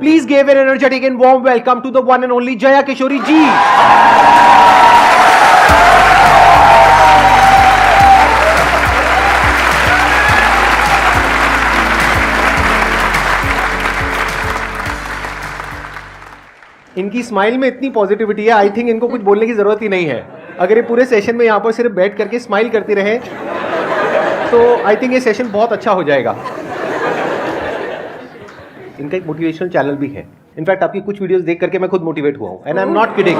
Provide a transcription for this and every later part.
Please give an energetic and warm welcome to the one and only Jaya Kishori ji. इनकी smile में इतनी positivity है, I think इनको कुछ बोलने की जरूरत ही नहीं है. अगर ये पूरे सेशन में यहाँ पर सिर्फ बैठ करके स्माइल करती रहे तो आई थिंक ये सेशन बहुत अच्छा हो जाएगा. इनका एक मोटिवेशनल चैनल भी है. इनफैक्ट आपकी कुछ वीडियोस देख करके मैं खुद मोटिवेट हुआ हूँ, and I am not kidding.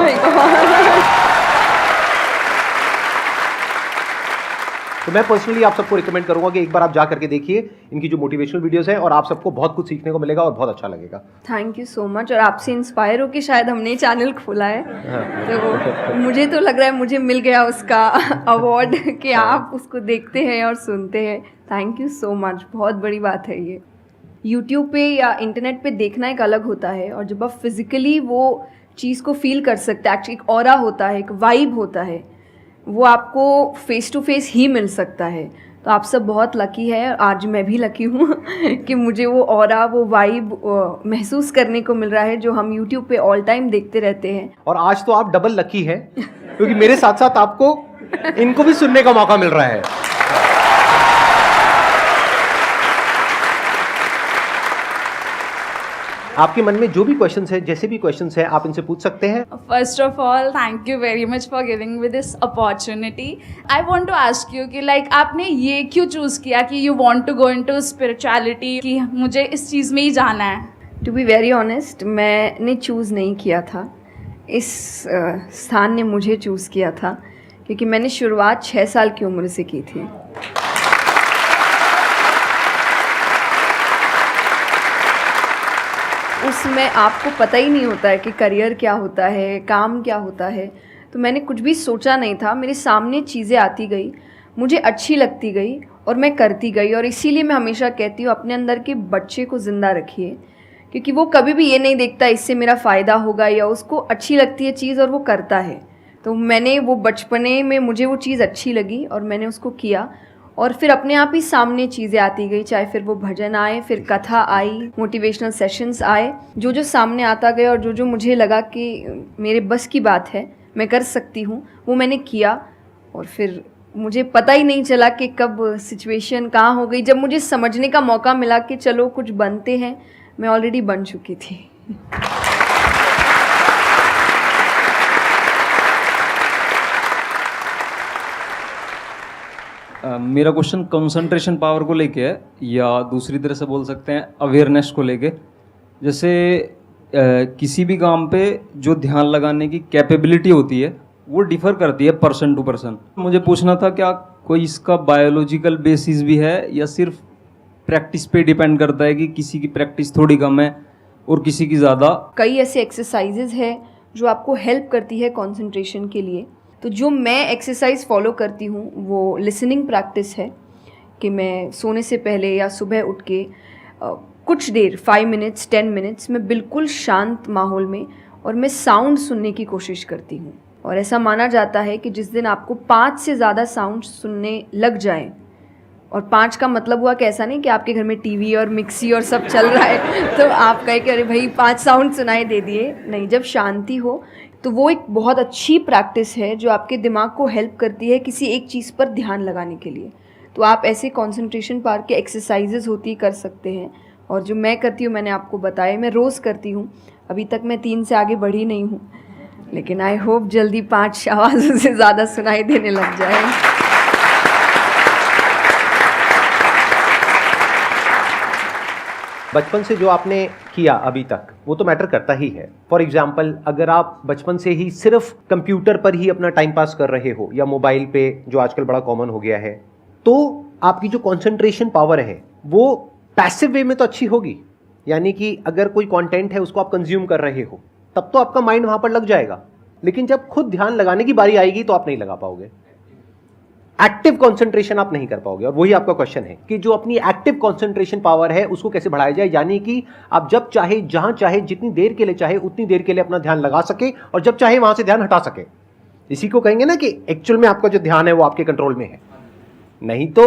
तो मैं पर्सनली आप सबको रिकमेंड करूंगा कि एक बार आप जा करके देखिए इनकी जो मोटिवेशनल वीडियोस हैं, और आप सबको बहुत कुछ सीखने को मिलेगा और बहुत अच्छा लगेगा. Thank you so much. और आपसे इंस्पायर होकर शायद हमने चैनल खोला है. तो मुझे तो लग रहा है मुझे मिल गया उसका अवार्ड कि आप उसको देखते हैं और सुनते हैं. Thank you so much. बहुत बड़ी बात है ये. यूट्यूब पे या इंटरनेट पे देखना एक अलग होता है, और जब आप फिजिकली वो चीज़ को फील कर सकते हैं, एक्चुअली एक ऑरा होता है, एक वाइब होता है, वो आपको फेस टू फेस ही मिल सकता है. तो आप सब बहुत लकी है. आज मैं भी लकी हूँ कि मुझे वो ऑरा, वो वाइब महसूस करने को मिल रहा है जो हम यूट्यूब पे ऑल टाइम देखते रहते हैं. और आज तो आप डबल लकी हैं क्योंकि मेरे साथ साथ आपको इनको भी सुनने का मौका मिल रहा है. आपके मन में जो भी क्वेश्चंस है, जैसे भी क्वेश्चंस है, आप इनसे पूछ सकते हैं. First of all, thank you very much for giving me this opportunity. I want to ask you कि like आपने ये क्यों चूज़ किया कि you want to go into spirituality, कि मुझे इस चीज़ में ही जाना है. टू बी वेरी ऑनेस्ट, मैंने चूज़ नहीं किया था. इस स्थान ने मुझे चूज़ किया था, क्योंकि मैंने शुरुआत 6 साल की उम्र से की थी. उसमें आपको पता ही नहीं होता है कि करियर क्या होता है, काम क्या होता है. तो मैंने कुछ भी सोचा नहीं था. मेरे सामने चीज़ें आती गई, मुझे अच्छी लगती गई और मैं करती गई. और इसीलिए मैं हमेशा कहती हूँ अपने अंदर के बच्चे को ज़िंदा रखिए, क्योंकि वो कभी भी ये नहीं देखता इससे मेरा फ़ायदा होगा, या उसको अच्छी लगती है चीज़ और वो करता है. तो मैंने वो बचपने में मुझे वो चीज़ अच्छी लगी और मैंने उसको किया, और फिर अपने आप ही सामने चीज़ें आती गई. चाहे फिर वो भजन आए, फिर कथा आई, मोटिवेशनल सेशंस आए, जो जो सामने आता गया और जो जो मुझे लगा कि मेरे बस की बात है, मैं कर सकती हूँ, वो मैंने किया. और फिर मुझे पता ही नहीं चला कि कब सिचुएशन कहाँ हो गई. जब मुझे समझने का मौका मिला कि चलो कुछ बनते हैं, मैं ऑलरेडी बन चुकी थी. मेरा क्वेश्चन कंसंट्रेशन पावर को लेके है, या दूसरी तरह से बोल सकते हैं अवेयरनेस को लेके. जैसे किसी भी काम पे जो ध्यान लगाने की कैपेबिलिटी होती है वो डिफ़र करती है पर्सन टू पर्सन. मुझे पूछना था क्या कोई इसका बायोलॉजिकल बेसिस भी है, या सिर्फ प्रैक्टिस पे डिपेंड करता है कि किसी की प्रैक्टिस थोड़ी कम है और किसी की ज़्यादा. कई ऐसे एक्सरसाइजेज हैं जो आपको हेल्प करती है कंसंट्रेशन के लिए. तो जो मैं एक्सरसाइज फॉलो करती हूँ वो लिसनिंग प्रैक्टिस है, कि मैं सोने से पहले या सुबह उठ के कुछ देर 5 मिनट्स 10 मिनट्स मैं बिल्कुल शांत माहौल में और मैं साउंड सुनने की कोशिश करती हूँ. और ऐसा माना जाता है कि जिस दिन आपको 5 से ज़्यादा साउंड सुनने लग जाए, और 5 का मतलब हुआ कि ऐसा नहीं कि आपके घर में टीवी और मिक्सी और सब चल रहा है तो आप कहे कि अरे भाई 5 साउंड सुनाई दे दिए. नहीं, जब शांति हो तो वो एक बहुत अच्छी प्रैक्टिस है जो आपके दिमाग को हेल्प करती है किसी एक चीज़ पर ध्यान लगाने के लिए. तो आप ऐसे कंसंट्रेशन पावर के एक्सरसाइजेज होती कर सकते हैं, और जो मैं करती हूँ मैंने आपको बताया, मैं रोज़ करती हूँ. अभी तक मैं 3 से आगे बढ़ी नहीं हूँ, लेकिन आई होप जल्दी 5 आवाज़ों से ज़्यादा सुनाई देने लग जाए. बचपन से जो आपने किया अभी तक वो तो मैटर करता ही है. फॉर एग्जाम्पल, अगर आप बचपन से ही सिर्फ कंप्यूटर पर ही अपना टाइम पास कर रहे हो या मोबाइल पे, जो आजकल बड़ा कॉमन हो गया है, तो आपकी जो कंसंट्रेशन पावर है वो पैसिव वे में तो अच्छी होगी. यानी कि अगर कोई कंटेंट है उसको आप कंज्यूम कर रहे हो तब तो आपका माइंड वहां पर लग जाएगा, लेकिन जब खुद ध्यान लगाने की बारी आएगी तो आप नहीं लगा पाओगे. एक्टिव कंसंट्रेशन आप नहीं कर पाओगे. और वही आपका क्वेश्चन है कि जो अपनी एक्टिव कंसंट्रेशन पावर है उसको कैसे बढ़ाया जाए, यानी कि आप जब चाहे, जहां चाहे, जितनी देर के लिए चाहे उतनी देर के लिए अपना ध्यान लगा सके, और जब चाहे वहां से ध्यान हटा सके. इसी को कहेंगे ना कि एक्चुअल में आपका जो ध्यान है वो आपके कंट्रोल में है. नहीं तो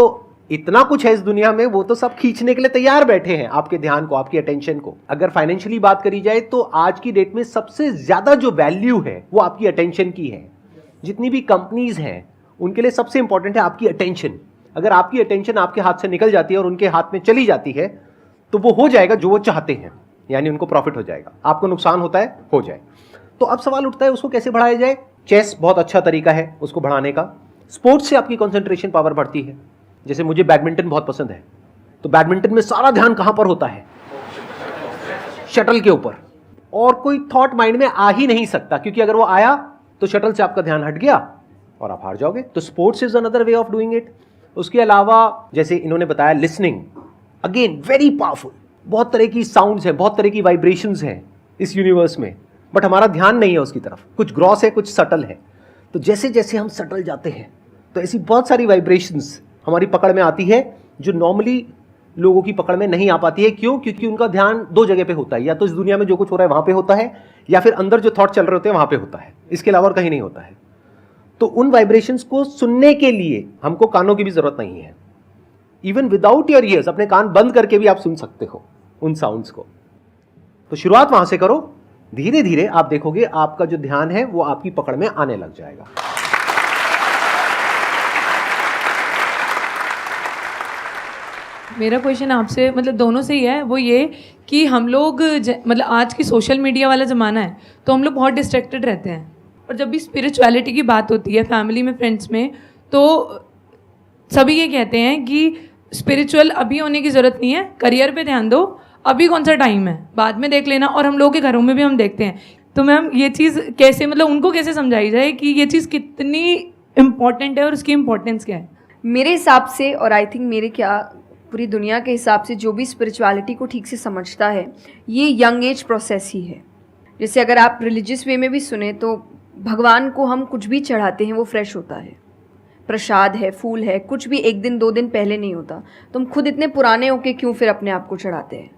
इतना कुछ है इस दुनिया में, वो तो सब खींचने के लिए तैयार बैठे हैं आपके ध्यान को, आपकी अटेंशन को। अगर फाइनेंशियली बात करी जाए तो आज की डेट में सबसे ज्यादा जो वैल्यू है वो आपकी अटेंशन की है। जितनी भी कंपनीज हैं उनके लिए सबसे इंपॉर्टेंट है आपकी अटेंशन। अगर आपकी अटेंशन आपके हाथ से निकल जाती है और उनके हाथ में चली जाती है तो वो हो जाएगा जो वो चाहते हैं, यानी उनको प्रॉफिट हो जाएगा, आपको नुकसान होता है हो जाए। तो अब सवाल उठता है उसको कैसे बढ़ाया जाए। चेस बहुत अच्छा तरीका है उसको बढ़ाने का। स्पोर्ट्स से आपकी कंसंट्रेशन पावर बढ़ती है। जैसे मुझे बैडमिंटन बहुत पसंद है, तो बैडमिंटन में सारा ध्यान कहां पर होता है, शटल के ऊपर, और कोई थॉट माइंड में आ ही नहीं सकता, क्योंकि अगर वो आया तो शटल से आपका ध्यान हट गया और आप हार जाओगे। तो sports is another way of doing it. उसके अलावा जैसे इन्होंने बताया लिसनिंग, अगेन वेरी पावरफुल। बहुत तरह की साउंड्स हैं, बहुत तरह की वाइब्रेशंस हैं इस यूनिवर्स में, बट हमारा ध्यान नहीं है उसकी तरफ। कुछ ग्रॉस है, कुछ सटल है। तो जैसे जैसे हम सटल जाते हैं तो ऐसी बहुत सारी वाइब्रेशंस हमारी पकड़ में आती है जो नॉर्मली लोगों की पकड़ में नहीं आ पाती है। क्यों? क्योंकि उनका ध्यान दो जगह पे होता है, या तो इस दुनिया में जो कुछ हो रहा है वहां पे होता है, या फिर अंदर जो थॉट चल रहे होते हैं वहां पे होता है। इसके अलावा और कहीं नहीं होता है। तो उन वाइब्रेशंस को सुनने के लिए हमको कानों की भी जरूरत नहीं है। इवन विदाउट योर ईयर्स, अपने कान बंद करके भी आप सुन सकते हो उन साउंड्स को। तो शुरुआत वहां से करो, धीरे धीरे आप देखोगे आपका जो ध्यान है वो आपकी पकड़ में आने लग जाएगा। मेरा क्वेश्चन आपसे मतलब दोनों से ही है, वो ये कि हम लोग मतलब आज की सोशल मीडिया वाला ज़माना है तो हम लोग बहुत डिस्ट्रैक्टेड रहते हैं, और जब भी स्पिरिचुअलिटी की बात होती है फैमिली में, फ्रेंड्स में, तो सभी ये कहते हैं कि स्पिरिचुअल अभी होने की ज़रूरत नहीं है, करियर पे ध्यान दो, अभी कौन सा टाइम है, बाद में देख लेना। और हम लोगों के घरों में भी हम देखते हैं। तो मैम ये चीज़ कैसे, मतलब उनको कैसे समझाई जाए कि ये चीज़ कितनी इम्पॉर्टेंट है और उसकी इम्पोर्टेंस क्या है? मेरे हिसाब से, और आई थिंक मेरे क्या पूरी दुनिया के हिसाब से, जो भी स्पिरिचुअलिटी को ठीक से समझता है ये यंग एज प्रोसेस ही है। जैसे अगर आप रिलीजियस वे में भी सुने तो भगवान को हम कुछ भी चढ़ाते हैं वो फ्रेश होता है, प्रसाद है, फूल है, कुछ भी एक दिन दो दिन पहले नहीं होता। तुम खुद इतने पुराने होके क्यों फिर अपने आप को चढ़ाते हैं?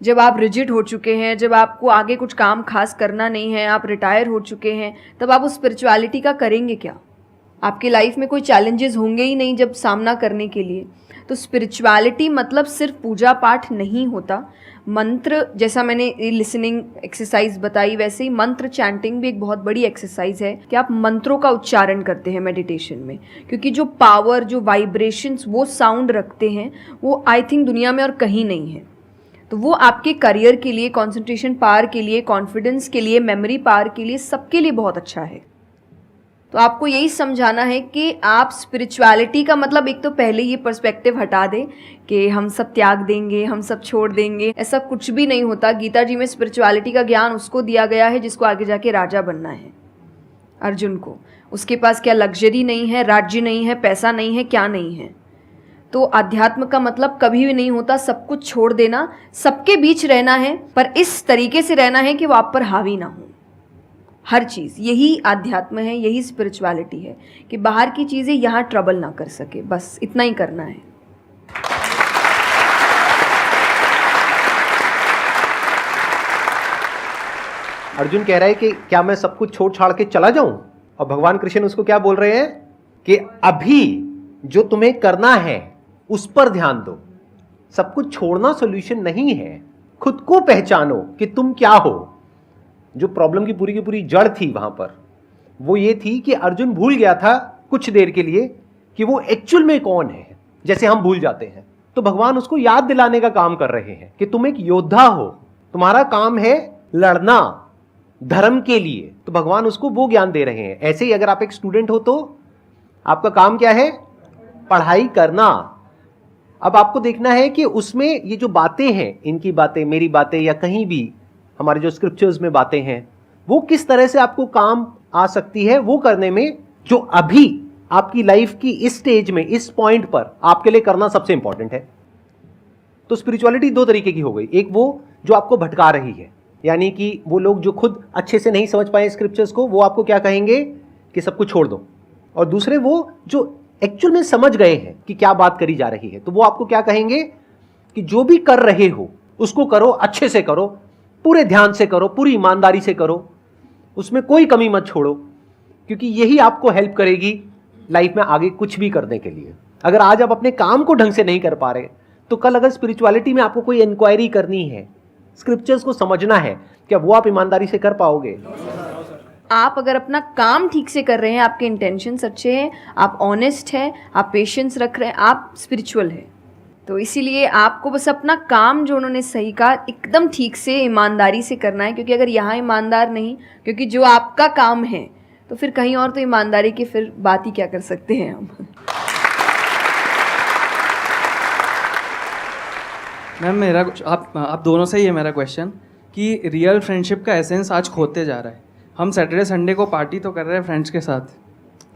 जब आप रिजिड हो चुके हैं, जब आपको आगे कुछ काम खास करना नहीं है, आप रिटायर हो चुके हैं, तब आप उस स्पिरिचुअलिटी का करेंगे क्या? आपके लाइफ में कोई चैलेंजेस होंगे ही नहीं जब सामना करने के लिए। तो स्पिरिचुअलिटी मतलब सिर्फ पूजा पाठ नहीं होता। मंत्र, जैसा मैंने लिसनिंग एक्सरसाइज बताई, वैसे ही मंत्र चैंटिंग भी एक बहुत बड़ी एक्सरसाइज है कि आप मंत्रों का उच्चारण करते हैं मेडिटेशन में, क्योंकि जो पावर, जो वाइब्रेशंस वो साउंड रखते हैं वो आई थिंक दुनिया में और कहीं नहीं है। तो वो आपके करियर के लिए, कंसंट्रेशन पावर के लिए, कॉन्फिडेंस के लिए, मेमोरी पावर के लिए, सबके लिए बहुत अच्छा है। तो आपको यही समझाना है कि आप स्पिरिचुअलिटी का मतलब, एक तो पहले ये पर्सपेक्टिव हटा दें कि हम सब त्याग देंगे, हम सब छोड़ देंगे। ऐसा कुछ भी नहीं होता। गीता जी में स्पिरिचुअलिटी का ज्ञान उसको दिया गया है जिसको आगे जाके राजा बनना है, अर्जुन को। उसके पास क्या लग्जरी नहीं है, राज्य नहीं है, पैसा नहीं है, क्या नहीं है। तो अध्यात्म का मतलब कभी भी नहीं होता सब कुछ छोड़ देना, सबके बीच रहना है, पर इस तरीके से रहना है कि वो आप पर हावी ना हो हर चीज़। यही आध्यात्म है, यही स्पिरिचुअलिटी है कि बाहर की चीज़ें यहाँ ट्रबल ना कर सके, बस इतना ही करना है। अर्जुन कह रहा है कि क्या मैं सब कुछ छोड़ छाड़ के चला जाऊं? और भगवान कृष्ण उसको क्या बोल रहे हैं कि अभी जो तुम्हें करना है उस पर ध्यान दो। सब कुछ छोड़ना सॉल्यूशन नहीं है। खुद को पहचानो कि तुम क्या हो। जो प्रॉब्लम की पूरी जड़ थी वहां पर, वो ये थी कि अर्जुन भूल गया था कुछ देर के लिए कि वो एक्चुअल में कौन है, जैसे हम भूल जाते हैं। तो भगवान उसको याद दिलाने का काम कर रहे हैं कि तुम एक योद्धा हो, तुम्हारा काम है लड़ना धर्म के लिए। तो भगवान उसको वो ज्ञान दे रहे हैं। ऐसे ही अगर आप एक स्टूडेंट हो तो आपका काम क्या है? पढ़ाई करना। अब आपको देखना है कि उसमें ये जो बातें हैं, इनकी बातें, मेरी बातें, या कहीं भी हमारे जो स्क्रिप्चर्स में बातें हैं, वो किस तरह से आपको काम आ सकती है वो करने में, जो अभी आपकी लाइफ की इस स्टेज में, इस पॉइंट पर आपके लिए करना सबसे इंपॉर्टेंट है। तो स्पिरिचुअलिटी दो तरीके की हो गई। एक वो जो आपको भटका रही है, यानी कि वो लोग जो खुद अच्छे से नहीं समझ पाए स्क्रिप्चर्स को, वो आपको क्या कहेंगे कि सब कुछ छोड़ दो। और दूसरे वो जो एक्चुअल में समझ गए हैं कि क्या बात करी जा रही है, तो वो आपको क्या कहेंगे कि जो भी कर रहे हो उसको करो, अच्छे से करो, पूरे ध्यान से करो, पूरी ईमानदारी से करो, उसमें कोई कमी मत छोड़ो, क्योंकि यही आपको हेल्प करेगी लाइफ में आगे कुछ भी करने के लिए। अगर आज आप अपने काम को ढंग से नहीं कर पा रहे, तो कल अगर स्पिरिचुअलिटी में आपको कोई इंक्वायरी करनी है, स्क्रिप्चर्स को समझना है, क्या वो आप ईमानदारी से कर पाओगे? आप अगर अपना काम ठीक से कर रहे हैं, आपके इंटेंशंस अच्छे हैं, आप ऑनेस्ट हैं, आप पेशेंस रख रहे हैं, आप स्पिरिचुअल हैं। तो इसीलिए आपको बस अपना काम जो उन्होंने सही कहा एकदम ठीक से ईमानदारी से करना है, क्योंकि अगर यहाँ ईमानदार नहीं, क्योंकि जो आपका काम है तो फिर कहीं और तो ईमानदारी की फिर बात ही क्या कर सकते हैं हम। मैम मेरा आप दोनों से ही है मेरा क्वेश्चन कि रियल फ्रेंडशिप का एसेंस आज खोते जा रहा है। हम सैटरडे संडे को पार्टी तो कर रहे हैं फ्रेंड्स के साथ,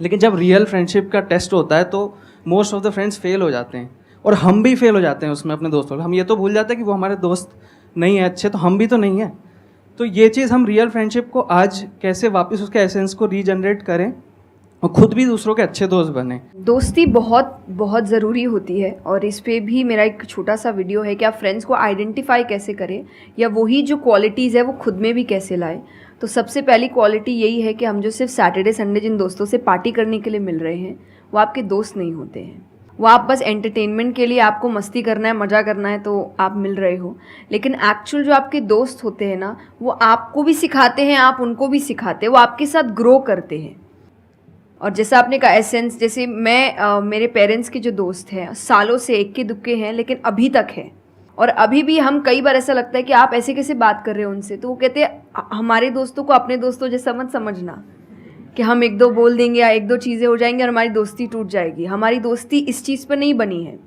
लेकिन जब रियल फ्रेंडशिप का टेस्ट होता है तो most of the friends fail हो जाते हैं, और हम भी फेल हो जाते हैं उसमें अपने दोस्तों। हम ये तो भूल जाते हैं कि वो हमारे दोस्त नहीं है अच्छे, तो हम भी तो नहीं हैं। तो ये चीज़ हम रियल फ्रेंडशिप को आज कैसे वापस उसके एसेंस को रीजनरेट करें और खुद भी दूसरों के अच्छे दोस्त बने। दोस्ती बहुत बहुत ज़रूरी होती है, और इस पे भी मेरा एक छोटा सा वीडियो है कि आप फ्रेंड्स को आइडेंटिफाई कैसे करें, या वही जो क्वालिटीज़ है वो खुद में भी कैसे लाएं। तो सबसे पहली क्वालिटी यही है कि हम जो सिर्फ सैटरडे संडे जिन दोस्तों से पार्टी करने के लिए मिल रहे हैं, वो आपके दोस्त नहीं होते हैं। वो आप बस एंटरटेनमेंट के लिए, आपको मस्ती करना है, मज़ा करना है तो आप मिल रहे हो, लेकिन एक्चुअल जो आपके दोस्त होते हैं ना, वो आपको भी सिखाते हैं, आप उनको भी सिखाते हैं, वो आपके साथ ग्रो करते हैं। और जैसा आपने कहा एसेंस, जैसे मैं मेरे पेरेंट्स के जो दोस्त हैं सालों से इक्के दुक्के हैं, लेकिन अभी तक है, और अभी भी हम कई बार ऐसा लगता है कि आप ऐसे कैसे बात कर रहे हो उनसे, तो वो कहते हैं हमारे दोस्तों को अपने दोस्तों जैसा मत समझना कि हम एक दो बोल देंगे या एक दो चीज़ें हो जाएंगी और हमारी दोस्ती टूट जाएगी। हमारी दोस्ती इस चीज़ पर नहीं बनी है।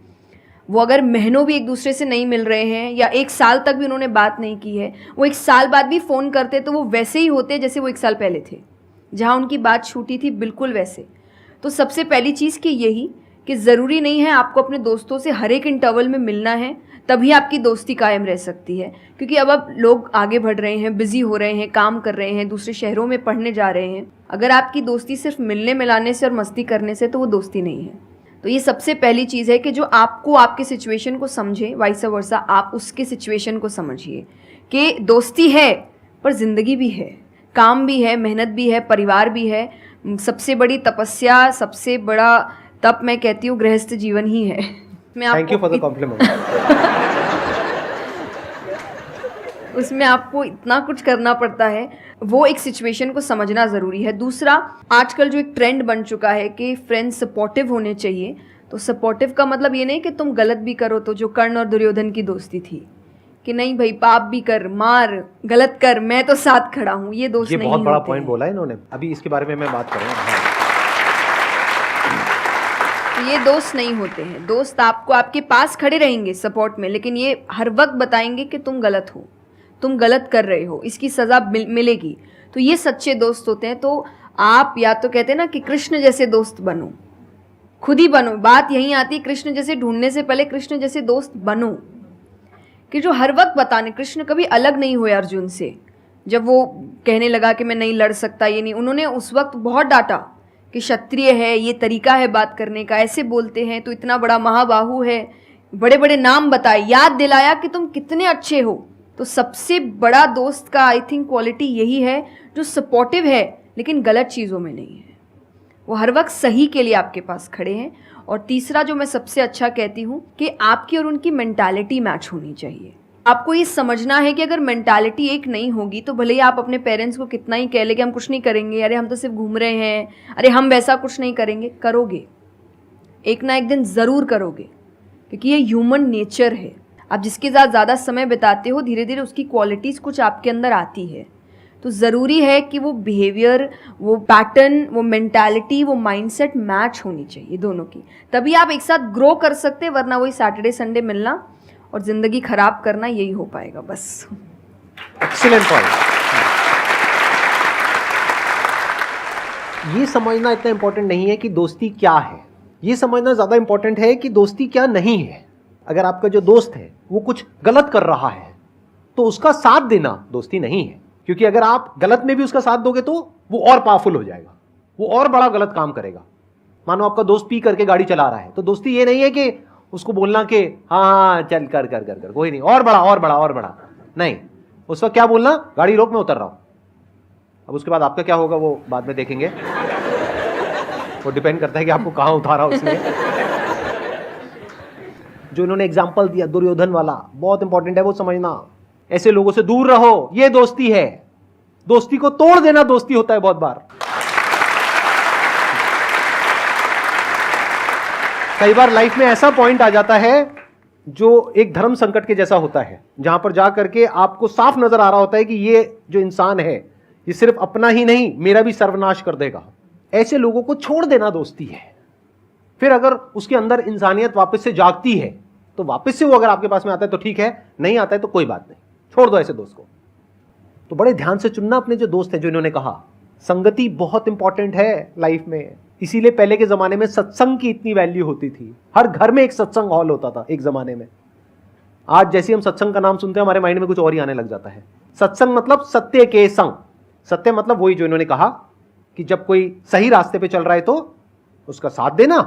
वो अगर महीनों भी एक दूसरे से नहीं मिल रहे हैं या एक साल तक भी उन्होंने बात नहीं की है, वो एक साल बाद भी फ़ोन करते तो वो वैसे ही होते जैसे वो एक साल पहले थे, जहाँ उनकी बात छूटी थी बिल्कुल वैसे। तो सबसे पहली चीज़ कि यही कि ज़रूरी नहीं है आपको अपने दोस्तों से हर एक इंटरवल में मिलना है तभी आपकी दोस्ती कायम रह सकती है, क्योंकि अब लोग आगे बढ़ रहे हैं, बिजी हो रहे हैं, काम कर रहे हैं, दूसरे शहरों में पढ़ने जा रहे हैं। अगर आपकी दोस्ती सिर्फ मिलने मिलाने से और मस्ती करने से, तो वो दोस्ती नहीं है। तो ये सबसे पहली चीज़ है कि जो आपको आपके सिचुएशन को समझे, वाइस वर्सा आप उसके सिचुएशन को समझिए कि दोस्ती है पर ज़िंदगी भी है, काम भी है, मेहनत भी है, परिवार भी है। सबसे बड़ी तपस्या, सबसे बड़ा तप मैं कहती हूँ गृहस्थ जीवन ही है। Thank you for the compliment. उसमें आपको इतना कुछ करना पड़ता है, वो एक सिचुएशन को समझना ज़रूरी है। दूसरा, आजकल जो एक ट्रेंड बन चुका है कि फ्रेंड्स सपोर्टिव होने चाहिए, तो सपोर्टिव का मतलब ये नहीं कि तुम गलत भी करो, तो जो कर्ण और दुर्योधन की दोस्ती थी कि नहीं भाई पाप भी कर, मार, गलत कर, मैं तो साथ खड़ा हूँ, ये दोस्त नहीं होते। ये बहुत बड़ा पॉइंट बोला है इन्होंने, अभी इसके बारे में मैं बात करूँगा। ये दोस्त नहीं होते हैं। दोस्त आपको आपके पास खड़े रहेंगे सपोर्ट में, लेकिन ये हर वक्त बताएंगे कि तुम गलत हो, तुम गलत कर रहे हो, इसकी सज़ा मिलेगी। तो ये सच्चे दोस्त होते हैं। तो आप या तो कहते हैं ना कि कृष्ण जैसे दोस्त बनो, खुद ही बनो। बात यहीं आती है, कृष्ण जैसे ढूंढने से पहले कृष्ण जैसे दोस्त बनो, कि जो हर वक्त बताने। कृष्ण कभी अलग नहीं हुए अर्जुन से। जब वो कहने लगा कि मैं नहीं लड़ सकता, ये नहीं, उन्होंने उस वक्त बहुत डांटा कि क्षत्रिय है, ये तरीका है बात करने का, ऐसे बोलते हैं तो इतना बड़ा महाबाहु है, बड़े बड़े नाम बताए, याद दिलाया कि तुम कितने अच्छे हो। तो सबसे बड़ा दोस्त का आई थिंक क्वालिटी यही है, जो सपोर्टिव है लेकिन गलत चीज़ों में नहीं है, वो हर वक्त सही के लिए आपके पास खड़े हैं। और तीसरा जो मैं सबसे अच्छा कहती हूँ कि आपकी और उनकी मेंटालिटी मैच होनी चाहिए। आपको ये समझना है कि अगर मेंटालिटी एक नहीं होगी तो भले ही आप अपने पेरेंट्स को कितना ही कह ले कि हम कुछ नहीं करेंगे, अरे हम तो सिर्फ घूम रहे हैं, अरे हम वैसा कुछ नहीं करेंगे, करोगे, एक ना एक दिन ज़रूर करोगे, क्योंकि ये ह्यूमन नेचर है। आप जिसके साथ ज़्यादा समय बिताते हो, धीरे धीरे उसकी क्वालिटीज़ कुछ आपके अंदर आती है। तो ज़रूरी है कि वो बिहेवियर, वो पैटर्न, वो मेंटालिटी, वो माइंडसेट मैच होनी चाहिए दोनों की, तभी आप एक साथ ग्रो कर सकते हैं। वरना वही सैटरडे संडे मिलना और ज़िंदगी ख़राब करना, यही हो पाएगा बस। Excellent point. ये समझना इतना इंपॉर्टेंट नहीं है कि दोस्ती क्या है, ये समझना ज़्यादा इंपॉर्टेंट है कि दोस्ती क्या नहीं है। अगर आपका जो दोस्त है वो कुछ गलत कर रहा है तो उसका साथ देना दोस्ती नहीं है, क्योंकि अगर आप गलत में भी उसका साथ दोगे तो वो और पावरफुल हो जाएगा, वो और बड़ा गलत काम करेगा। मानो आपका दोस्त पी करके गाड़ी चला रहा है, तो दोस्ती ये नहीं है कि उसको बोलना कि हाँ चल कर कर कर कर कोई नहीं, और बड़ा और बड़ा और बड़ा नहीं। उस वक्त क्या बोलना, गाड़ी रोक, मैं उतर रहा हूं। अब उसके बाद आपका क्या होगा वो बाद में देखेंगे, वो डिपेंड करता है कि आपको कहाँ उतारा उसने। जो इन्होंने एग्जाम्पल दिया दुर्योधन वाला, बहुत इंपॉर्टेंट है वो समझना। ऐसे लोगों से दूर रहो, ये दोस्ती है। दोस्ती को तोड़ देना दोस्ती होता है बहुत बार। कई बार लाइफ में ऐसा पॉइंट आ जाता है जो एक धर्म संकट के जैसा होता है, जहां पर जा करके आपको साफ नजर आ रहा होता है कि ये जो इंसान है ये सिर्फ अपना ही नहीं मेरा भी सर्वनाश कर देगा। ऐसे लोगों को छोड़ देना दोस्ती है। फिर अगर उसके अंदर इंसानियत वापस से जागती है तो वापस से वो अगर आपके पास में आता है तो ठीक है, नहीं आता है तो कोई बात नहीं, छोड़ दो ऐसे दोस्त को। तो बड़े ध्यान से चुनना अपने जो दोस्त है। जो इन्होंने कहा संगति बहुत इंपॉर्टेंट है लाइफ में, इसीलिए पहले के जमाने में सत्संग की इतनी वैल्यू होती थी। हर घर में एक सत्संग हॉल होता था एक जमाने में। आज जैसे हम सत्संग का नाम सुनते हैं हमारे माइंड में कुछ और ही आने लग जाता है। सत्संग मतलब सत्य के संग। सत्य मतलब वही जो इन्होंने कहा कि जब कोई सही रास्ते पे चल रहा है तो उसका साथ देना,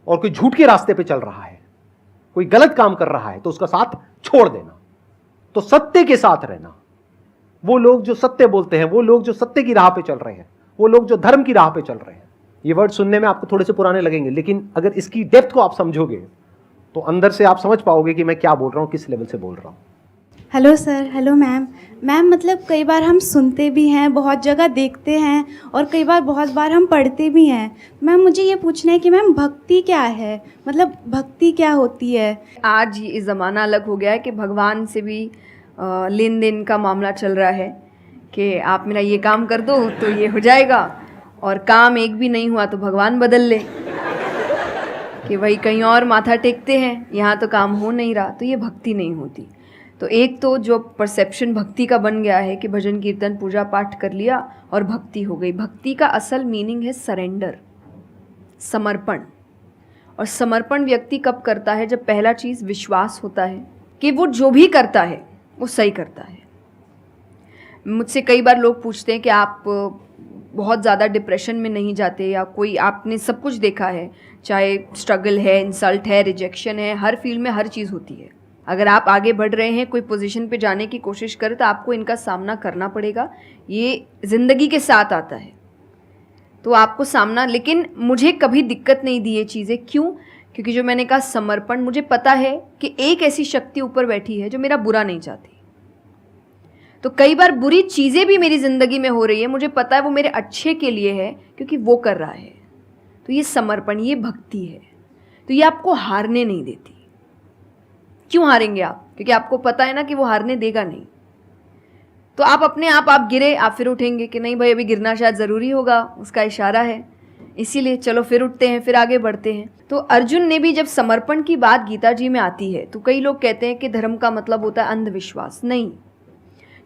और कोई झूठ के रास्ते पे चल रहा है, कोई गलत काम कर रहा है तो उसका साथ छोड़ देना। तो सत्य के साथ रहना, वो लोग जो सत्य बोलते हैं, वो लोग जो सत्य की राह पे चल रहे हैं, वो लोग जो धर्म की राह पे चल रहे हैं। ये वर्ड सुनने में आपको थोड़े से पुराने लगेंगे, लेकिन अगर इसकी डेप्थ को आप समझोगे तो अंदर से आप समझ पाओगे कि मैं क्या बोल रहा हूं, किस लेवल से बोल रहा हूं। Hello sir, hello ma'am. Ma'am मतलब कई बार हम सुनते भी हैं, बहुत जगह देखते हैं, और कई बार बहुत बार हम पढ़ते भी हैं। मैम मुझे ये पूछना है कि मैम भक्ति क्या है, मतलब भक्ति क्या होती है? आज ये ज़माना अलग हो गया है कि भगवान से भी लेन देन का मामला चल रहा है कि आप मेरा ये काम कर दो तो ये हो जाएगा, और काम एक भी नहीं हुआ तो भगवान बदल ले, कि वही कहीं और माथा टेकते हैं, यहाँ तो काम हो नहीं रहा। तो ये भक्ति नहीं होती। तो एक तो जो परसेप्शन भक्ति का बन गया है कि भजन कीर्तन पूजा पाठ कर लिया और भक्ति हो गई। भक्ति का असल मीनिंग है सरेंडर, समर्पण। और समर्पण व्यक्ति कब करता है? जब पहला चीज़ विश्वास होता है कि वो जो भी करता है वो सही करता है। मुझसे कई बार लोग पूछते हैं कि आप बहुत ज़्यादा डिप्रेशन में नहीं जाते, या कोई आपने सब कुछ देखा है, चाहे स्ट्रगल है, इंसल्ट है, रिजेक्शन है, हर फील्ड में हर चीज़ होती है। अगर आप आगे बढ़ रहे हैं, कोई पोजीशन पे जाने की कोशिश करें तो आपको इनका सामना करना पड़ेगा। ये ज़िंदगी के साथ आता है तो आपको सामना, लेकिन मुझे कभी दिक्कत नहीं दी ये चीज़ें। क्यों? क्योंकि जो मैंने कहा समर्पण, मुझे पता है कि एक ऐसी शक्ति ऊपर बैठी है जो मेरा बुरा नहीं चाहती। तो कई बार बुरी चीज़ें भी मेरी ज़िंदगी में हो रही है, मुझे पता है वो मेरे अच्छे के लिए है क्योंकि वो कर रहा है। तो ये समर्पण, ये भक्ति है। तो ये आपको हारने नहीं देती। क्यों हारेंगे आप? क्योंकि आपको पता है ना कि वो हारने देगा नहीं। तो आप अपने आप गिरे, आप फिर उठेंगे कि नहीं भाई अभी गिरना शायद ज़रूरी होगा, उसका इशारा है, इसीलिए चलो फिर उठते हैं, फिर आगे बढ़ते हैं। तो अर्जुन ने भी जब समर्पण की बात गीता जी में आती है तो कई लोग कहते हैं कि धर्म का मतलब होता है अंधविश्वास। नहीं,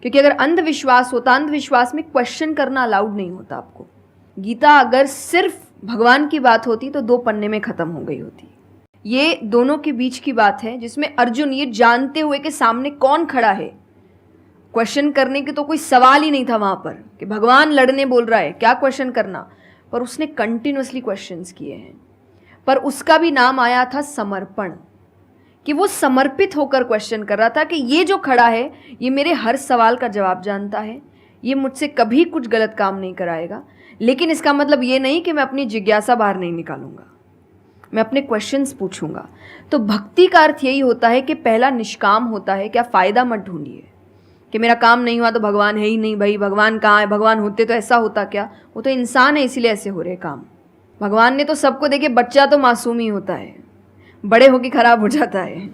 क्योंकि अगर अंधविश्वास होता, अंधविश्वास में क्वेश्चन करना अलाउड नहीं होता आपको। गीता अगर सिर्फ भगवान की बात होती तो 2 पन्ने में ख़त्म हो गई होती। ये दोनों के बीच की बात है जिसमें अर्जुन ये जानते हुए कि सामने कौन खड़ा है, क्वेश्चन करने के तो कोई सवाल ही नहीं था वहाँ पर कि भगवान लड़ने बोल रहा है, क्या क्वेश्चन करना, पर उसने कंटिन्यूसली क्वेश्चंस किए हैं। पर उसका भी नाम आया था समर्पण, कि वो समर्पित होकर क्वेश्चन कर रहा था कि ये जो खड़ा है ये मेरे हर सवाल का जवाब जानता है, ये मुझसे कभी कुछ गलत काम नहीं कराएगा। लेकिन इसका मतलब ये नहीं कि मैं अपनी जिज्ञासा बाहर नहीं निकालूंगा, मैं अपने क्वेश्चंस पूछूंगा। तो भक्ति का अर्थ यही होता है कि पहला निष्काम होता है। क्या फ़ायदा मत ढूंढिए कि मेरा काम नहीं हुआ तो भगवान है ही नहीं। भाई भगवान कहाँ है? भगवान होते तो ऐसा होता क्या? वो तो इंसान है इसीलिए ऐसे हो रहे काम। भगवान ने तो सबको देखे, बच्चा तो मासूम ही होता है, बड़े होके खराब हो जाता है।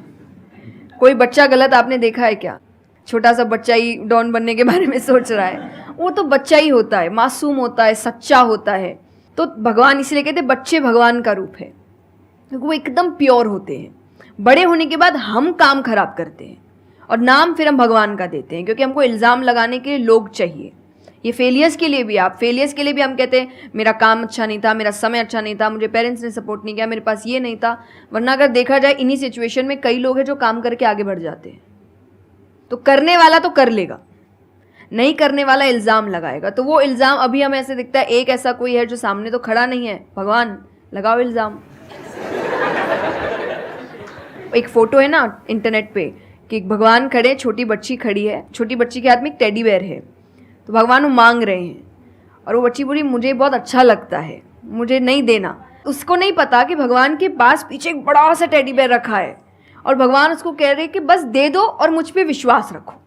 कोई बच्चा गलत आपने देखा है क्या? छोटा सा बच्चा ही डॉन बनने के बारे में सोच रहा है, वो तो बच्चा ही होता है, मासूम होता है, सच्चा होता है। तो भगवान इसलिए कहते हैं बच्चे भगवान का रूप है, क्योंकि वो एकदम प्योर होते हैं। बड़े होने के बाद हम काम खराब करते हैं और नाम फिर हम भगवान का देते हैं, क्योंकि हमको इल्ज़ाम लगाने के लिए लोग चाहिए। ये फेलियर्स के लिए भी, आप फेलियर्स के लिए भी हम कहते हैं मेरा काम अच्छा नहीं था, मेरा समय अच्छा नहीं था, मुझे पेरेंट्स ने सपोर्ट नहीं किया, मेरे पास ये नहीं था। वरना अगर देखा जाए इन्हीं सिचुएशन में कई लोग हैं जो काम करके आगे बढ़ जाते हैं। तो करने वाला तो कर लेगा, नहीं करने वाला इल्ज़ाम लगाएगा। तो वो इल्ज़ाम अभी हमें ऐसे दिखता है एक ऐसा कोई है जो सामने तो खड़ा नहीं है, भगवान लगाओ इल्ज़ाम। एक फ़ोटो है ना इंटरनेट पे कि भगवान खड़े, छोटी बच्ची खड़ी है, छोटी बच्ची के हाथ में एक टेडी बेयर है, तो भगवान वो मांग रहे हैं और वो बच्ची बोली मुझे बहुत अच्छा लगता है, मुझे नहीं देना। उसको नहीं पता कि भगवान के पास पीछे एक बड़ा सा टेडी बेयर रखा है और भगवान उसको कह रहे कि बस दे दो और मुझ पे विश्वास रखो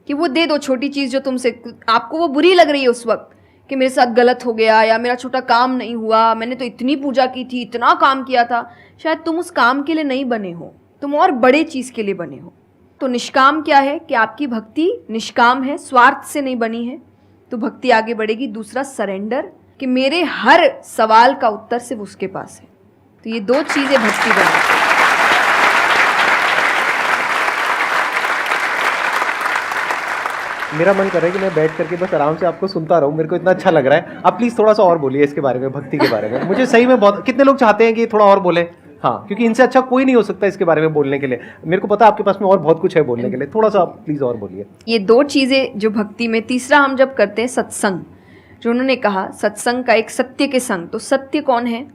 कि वो दे दो छोटी चीज़ जो तुमसे आपको वो बुरी लग रही है उस वक्त कि मेरे साथ गलत हो गया या मेरा छोटा काम नहीं हुआ, मैंने तो इतनी पूजा की थी, इतना काम किया था। शायद तुम उस काम के लिए नहीं बने हो, तुम और बड़े चीज़ के लिए बने हो। तो निष्काम क्या है कि आपकी भक्ति निष्काम है, स्वार्थ से नहीं बनी है, तो भक्ति आगे बढ़ेगी। दूसरा सरेंडर, कि मेरे हर सवाल का उत्तर सिर्फ उसके पास है। तो ये दो चीज़ें भक्ति बनाती है। मेरा मन कर रहा है कि मैं बैठ करके बस आराम से आपको सुनता रहूं, मेरे को इतना अच्छा लग रहा है। आप प्लीज थोड़ा सा और बोलिए इसके बारे में, भक्ति के बारे में। मुझे सही में बहुत, कितने लोग चाहते हैं कि थोड़ा और बोले? हाँ, क्योंकि इनसे अच्छा कोई नहीं हो सकता इसके बारे में बोलने के लिए। मेरे को पता है आपके पास में और बहुत कुछ है बोलने के लिए, थोड़ा सा प्लीज और बोलिए। ये दो चीज़ें जो भक्ति में। तीसरा हम जब करते हैं सत्संग, जो उन्होंने कहा सत्संग का एक सत्य के संग, तो सत्य कौन है?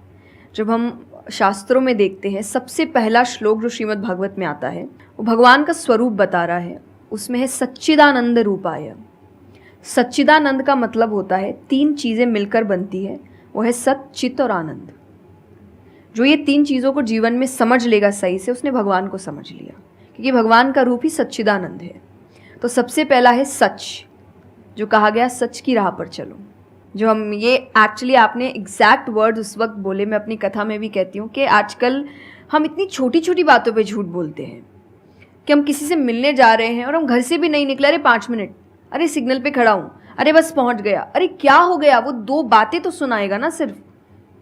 जब हम शास्त्रों में देखते हैं सबसे पहला श्लोक जो श्रीमद् भागवत में आता है वो भगवान का स्वरूप बता रहा है। उसमें है सच्चिदानंद रूपाय। सच्चिदानंद का मतलब होता है तीन चीज़ें मिलकर बनती है, वो है सत, चित और आनंद। जो ये तीन चीज़ों को जीवन में समझ लेगा सही से, उसने भगवान को समझ लिया, क्योंकि भगवान का रूप ही सच्चिदानंद है। तो सबसे पहला है सच, जो कहा गया सच की राह पर चलो। जो हम ये एक्चुअली आपने एग्जैक्ट वर्ड उस वक्त बोले, मैं अपनी कथा में भी कहती हूँ कि आजकल हम इतनी छोटी छोटी बातों पे झूठ बोलते हैं कि हम किसी से मिलने जा रहे हैं और हम घर से भी नहीं निकले, अरे 5 मिनट, अरे सिग्नल पे खड़ा हूँ, अरे बस पहुँच गया, अरे क्या हो गया, वो 2 बातें तो सुनाएगा ना सिर्फ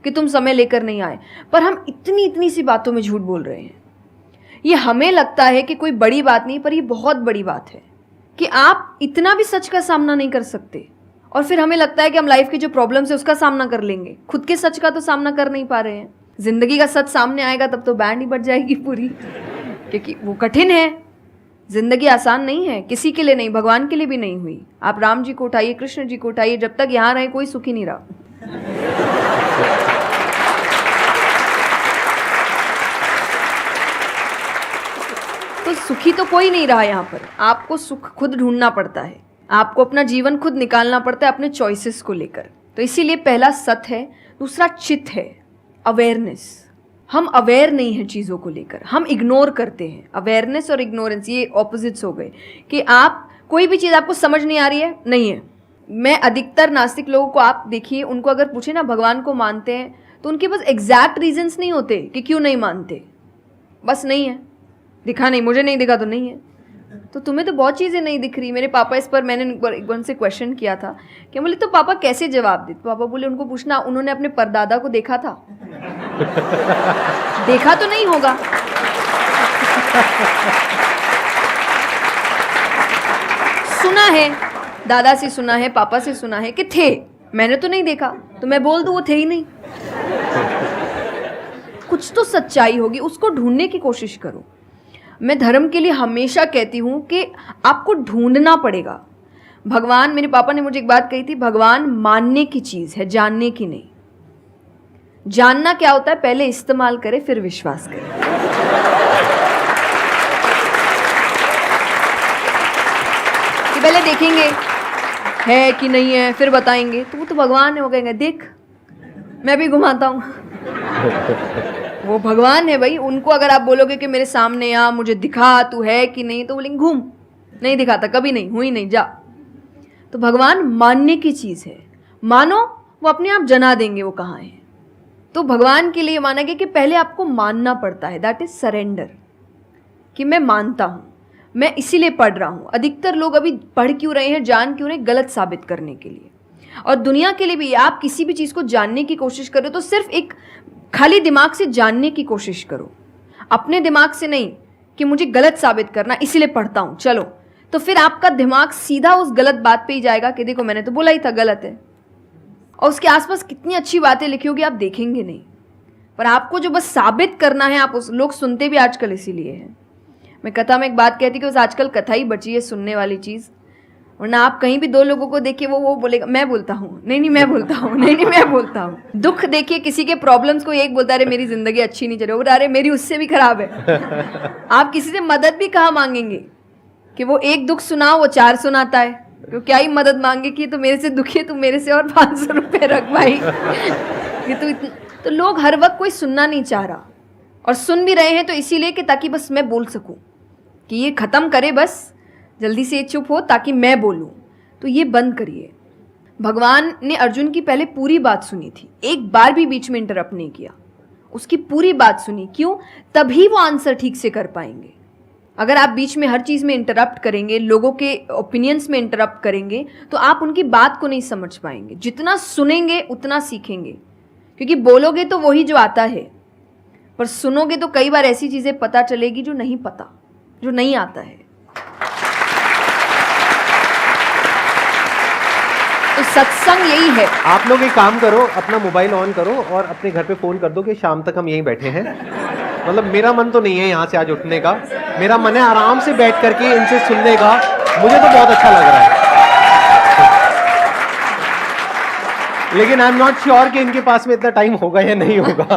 कि तुम समय लेकर नहीं आए, पर हम इतनी इतनी सी बातों में झूठ बोल रहे हैं। ये हमें लगता है कि कोई बड़ी बात नहीं, पर ये बहुत बड़ी बात है कि आप इतना भी सच का सामना नहीं कर सकते, और फिर हमें लगता है कि हम लाइफ की जो प्रॉब्लम्स है उसका सामना कर लेंगे, खुद के सच का तो सामना कर नहीं पा रहे हैं। जिंदगी का सच सामने आएगा तब तो बैंड ही बज जाएगी पूरी, क्योंकि वो कठिन है। जिंदगी आसान नहीं है, किसी के लिए नहीं, भगवान के लिए भी नहीं हुई। आप राम जी को उठाइए, कृष्ण जी को उठाइए, जब तक यहाँ रहे कोई सुखी नहीं रहा। तो सुखी तो कोई नहीं रहा यहाँ पर। आपको सुख खुद ढूंढना पड़ता है, आपको अपना जीवन खुद निकालना पड़ता है अपने चॉइसेस को लेकर। तो इसीलिए पहला सत है। दूसरा चित है, अवेयरनेस। हम अवेयर नहीं हैं चीज़ों को लेकर, हम इग्नोर करते हैं। अवेयरनेस और इग्नोरेंस ये ऑपोजिट्स हो गए कि आप कोई भी चीज़ आपको समझ नहीं आ रही है, नहीं है। मैं अधिकतर नास्तिक लोगों को आप देखिए, उनको अगर पूछे ना भगवान को मानते हैं, तो उनके पास एग्जैक्ट रीजंस नहीं होते कि क्यों नहीं मानते, बस नहीं है, दिखा नहीं, मुझे नहीं दिखा तो नहीं है। तो तुम्हें तो बहुत चीज़ें नहीं दिख रही। मेरे पापा इस पर मैंने एक बार उनसे क्वेश्चन किया था कि बोले तो पापा कैसे जवाब दे? तो पापा बोले उनको पूछना उन्होंने अपने परदादा को देखा था। देखा तो नहीं होगा, सुना है, दादा से सुना है, पापा से सुना है कि थे, मैंने तो नहीं देखा, तो मैं बोल दूं वो थे ही नहीं। कुछ तो सच्चाई होगी, उसको ढूंढने की कोशिश करो। मैं धर्म के लिए हमेशा कहती हूँ कि आपको ढूंढना पड़ेगा। भगवान, मेरे पापा ने मुझे एक बात कही थी, भगवान मानने की चीज़ है, जानने की नहीं। जानना क्या होता है? पहले इस्तेमाल करे फिर विश्वास करे। कि पहले देखेंगे है कि नहीं है, फिर बताएंगे। तो वो तो भगवान है, वो कहेंगे देख मैं भी घुमाता हूँ। वो भगवान है भाई। उनको अगर आप बोलोगे कि मेरे सामने आ, मुझे दिखा तू है कि नहीं, तो बोलेंगे घूम, नहीं दिखाता, कभी नहीं हुई, नहीं जा। तो भगवान मानने की चीज़ है, मानो वो अपने आप जना देंगे वो कहाँ है। तो भगवान के लिए माना गया कि पहले आपको मानना पड़ता है, दैट इज सरेंडर, कि मैं मानता हूँ, मैं इसीलिए पढ़ रहा हूँ। अधिकतर लोग अभी पढ़ क्यों रहे हैं, जान क्यों रहे, गलत साबित करने के लिए। और दुनिया के लिए भी, आप किसी भी चीज़ को जानने की कोशिश करो तो सिर्फ एक खाली दिमाग से जानने की कोशिश करो, अपने दिमाग से नहीं कि मुझे गलत साबित करना इसीलिए पढ़ता हूँ चलो। तो फिर आपका दिमाग सीधा उस गलत बात पे ही जाएगा कि देखो मैंने तो बोला ही था गलत है, और उसके आसपास कितनी अच्छी बातें लिखी होगी आप देखेंगे नहीं। पर आपको जो बस साबित करना है, आप उस लोग सुनते भी आजकल इसीलिए हैं। मैं कथा में एक बात कहती कि उस आजकल कथा ही बची है सुनने वाली चीज़, वरना आप कहीं भी 2 लोगों को देखिए वो बोलेगा मैं बोलता हूँ, नहीं मैं बोलता हूँ, नहीं मैं बोलता हूँ। दुख देखिए किसी के, प्रॉब्लम्स को एक बोलता है अरे मेरी जिंदगी अच्छी नहीं चल रही, अरे मेरी उससे भी खराब है। आप किसी से मदद भी कहाँ मांगेंगे कि वो एक दुख सुनाओ वो 4 सुनाता है, तो क्या ही मदद मांगे कि तो मेरे से दुखी है, तू मेरे से और 500 रुपये रख भाई। ये तो तो लोग हर वक्त कोई सुनना नहीं चाह रहा, और सुन भी रहे हैं तो इसीलिए कि ताकि बस मैं बोल सकूं, कि ये ख़त्म करे, बस जल्दी से ये चुप हो ताकि मैं बोलूं। तो ये बंद करिए। भगवान ने अर्जुन की पहले पूरी बात सुनी थी, एक बार भी बीच में इंटरप्ट नहीं किया, उसकी पूरी बात सुनी। क्यों? तभी वो आंसर ठीक से कर पाएंगे। अगर आप बीच में हर चीज़ में इंटरप्ट करेंगे, लोगों के ओपिनियंस में इंटरप्ट करेंगे, तो आप उनकी बात को नहीं समझ पाएंगे। जितना सुनेंगे उतना सीखेंगे, क्योंकि बोलोगे तो वही जो आता है, पर सुनोगे तो कई बार ऐसी चीज़ें पता चलेगी जो नहीं पता, जो नहीं आता है। तो सत्संग यही है। आप लोग एक काम करो, अपना मोबाइल ऑन करो और अपने घर पे फोन कर दो कि शाम तक हम यहीं बैठे हैं। मतलब मेरा मन तो नहीं है यहाँ से आज उठने का, मेरा मन है आराम से बैठ करके इनसे सुनने का। मुझे तो बहुत अच्छा लग रहा है, लेकिन आई एम नॉट श्योर कि इनके पास में इतना टाइम होगा या नहीं होगा।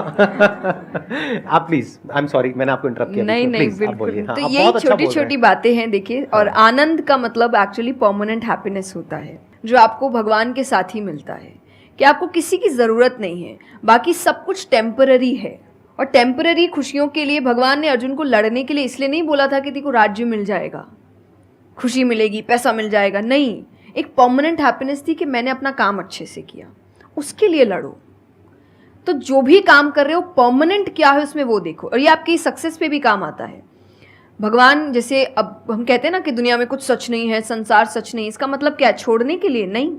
आप प्लीज, आई एम सॉरी मैंने आपको इंटरप्ट किया। नहीं नहीं, आप बोलिए। बिल्कुल। हाँ, तो आप यही बहुत अच्छा छोटी बोल रहे हैं। छोटी बातें हैं, देखिए। और आनंद का मतलब एक्चुअली परमानेंट हैप्पीनेस होता है, जो आपको भगवान के साथ ही मिलता है, कि आपको किसी की ज़रूरत नहीं है, बाकी सब कुछ टेम्पररी है। और टेम्पररी खुशियों के लिए भगवान ने अर्जुन को लड़ने के लिए इसलिए नहीं बोला था कि तेरे को राज्य मिल जाएगा, खुशी मिलेगी, पैसा मिल जाएगा। नहीं, एक परमानेंट हैप्पीनेस थी कि मैंने अपना काम अच्छे से किया, उसके लिए लड़ो। तो जो भी काम कर रहे हो परमानेंट क्या है उसमें वो देखो, और ये आपकी सक्सेस पे भी काम आता है। भगवान, जैसे अब हम कहते हैं ना कि दुनिया में कुछ सच नहीं है, संसार सच नहीं, इसका मतलब क्या? छोड़ने के लिए नहीं।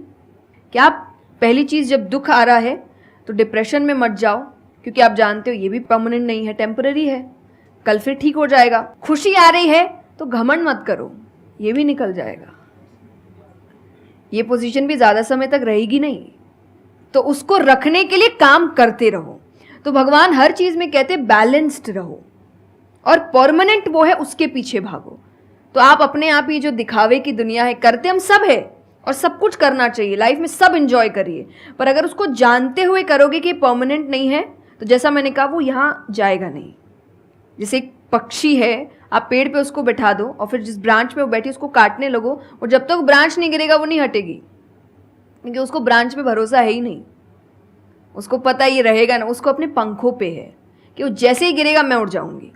क्या आप पहली चीज़, जब दुख आ रहा है तो डिप्रेशन में मत जाओ, क्योंकि आप जानते हो ये भी परमानेंट नहीं है, टेम्पररी है, कल फिर ठीक हो जाएगा। खुशी आ रही है तो घमंड मत करो, ये भी निकल जाएगा, ये पोजीशन भी ज़्यादा समय तक रहेगी नहीं, तो उसको रखने के लिए काम करते रहो। तो भगवान हर चीज़ में कहते बैलेंस्ड रहो, और परमानेंट वो है उसके पीछे भागो। तो आप अपने आप ही जो दिखावे की दुनिया है, करते हम सब है और सब कुछ करना चाहिए लाइफ में, सब एंजॉय करिए, पर अगर उसको जानते हुए करोगे कि परमानेंट नहीं है, तो जैसा मैंने कहा वो यहाँ जाएगा नहीं। जैसे एक पक्षी है, आप पेड़ पे उसको बैठा दो और फिर जिस ब्रांच पे वो बैठी उसको काटने लगो, और जब तक ब्रांच नहीं गिरेगा वो नहीं हटेगी, क्योंकि उसको ब्रांच पे भरोसा है ही नहीं। उसको पता ये रहेगा ना, उसको अपने पंखों पे है कि वो जैसे ही गिरेगा मैं उड़ जाऊंगी।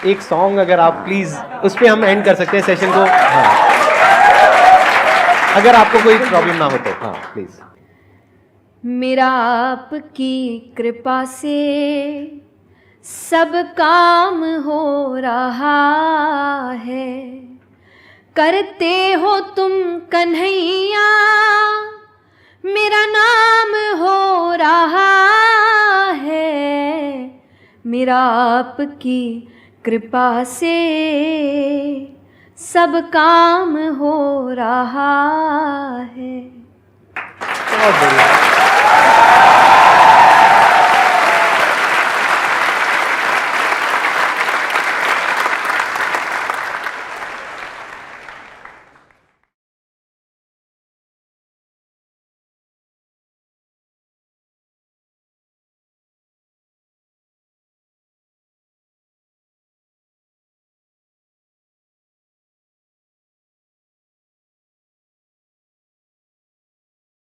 एक सॉन्ग अगर आप प्लीज, उस पे हम एंड कर सकते हैं सेशन को। हाँ। अगर आपको कोई प्रॉब्लम ना हो तो हाँ प्लीज। मेरा आपकी कृपा से सब काम हो रहा है, करते हो तुम कन्हैया, मेरा नाम हो रहा है। मेरा आपकी कृपा से सब काम हो रहा है। बहुत बढ़िया।